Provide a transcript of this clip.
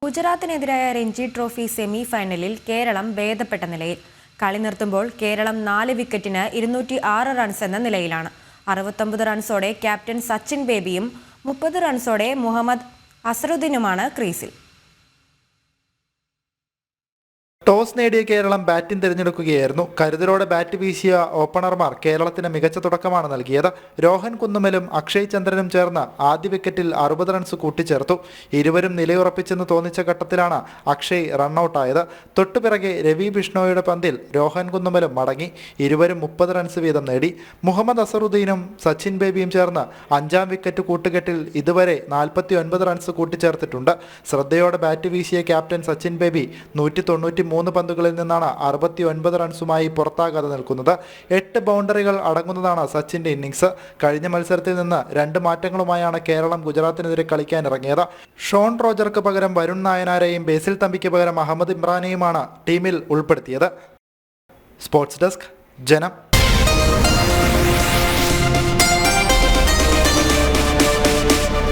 ഗുജറാത്തിനെതിരായ Ranji trophy semi ഫൈനലിൽ കേരളം ഭേദപ്പെട്ട നിലയിൽ. കളി നിർത്തുമ്പോൾ കേരളം 4 വിക്കറ്റിന് 206 റൺസ് എന്ന നിലയിലാണ്. 69 റൺസോടെ ക്യാപ്റ്റൻ സച്ചിൻ ബേബിയും 30 റൺസോടെ മുഹമ്മദ് അസറുദ്ദീനുമാണ് ക്രീസിൽ. ടോസ് നേടിയ കേരളം ബാറ്റിംഗ് തിരഞ്ഞെടുക്കുകയായിരുന്നു. കരുതലോടെ ബാറ്റ് വീശിയ ഓപ്പണർമാർ കേരളത്തിന് മികച്ച തുടക്കമാണ് നൽകിയത്. രോഹൻ കുന്നുമലും അക്ഷയ് ചന്ദ്രനും ചേർന്ന് ആദ്യ വിക്കറ്റിൽ 60 റൺസ് കൂട്ടിച്ചേർത്തു. ഇരുവരും നിലയുറപ്പിച്ചെന്ന് തോന്നിച്ച ഘട്ടത്തിലാണ് അക്ഷയ് റണ്ണൌട്ടായത്. തൊട്ടുപിറകെ രവി ബിഷ്ണോയുടെ പന്തിൽ രോഹൻ കുന്നുമലും മടങ്ങി. ഇരുവരും 30 റൺസ് വീതം നേടി. മുഹമ്മദ് അസറുദ്ദീനും സച്ചിൻ ബേബിയും ചേർന്ന് 5-ാം വിക്കറ്റ് കൂട്ടുകെട്ടിൽ ഇതുവരെ 49 റൺസ് കൂട്ടിച്ചേർത്തിട്ടുണ്ട്. ശ്രദ്ധയോടെ ബാറ്റ് വീശിയ ക്യാപ്റ്റൻ സച്ചിൻ ബേബി 193 പന്തുകളിൽ നിന്നാണ് 69 റൺസുമായി പുറത്താകാതെ നിൽക്കുന്നത്. 8 ബൗണ്ടറികൾ അടങ്ങുന്നതാണ് സച്ചിന്റെ ഇന്നിംഗ്സ്. കഴിഞ്ഞ മത്സരത്തിൽ നിന്ന് 2 മാറ്റങ്ങളുമായാണ് കേരളം ഗുജറാത്തിനെതിരെ കളിക്കാനിറങ്ങിയത്. ഷോൺ റോജർക്ക് പകരം വരുൺ നായനാരെയും ബേസിൽ തമ്പിക്ക് പകരം അഹമ്മദ് ഇമ്രാനെയുമാണ് ടീമിൽ ഉൾപ്പെടുത്തിയത്. സ്പോർട്സ് ഡെസ്ക്, ജനം.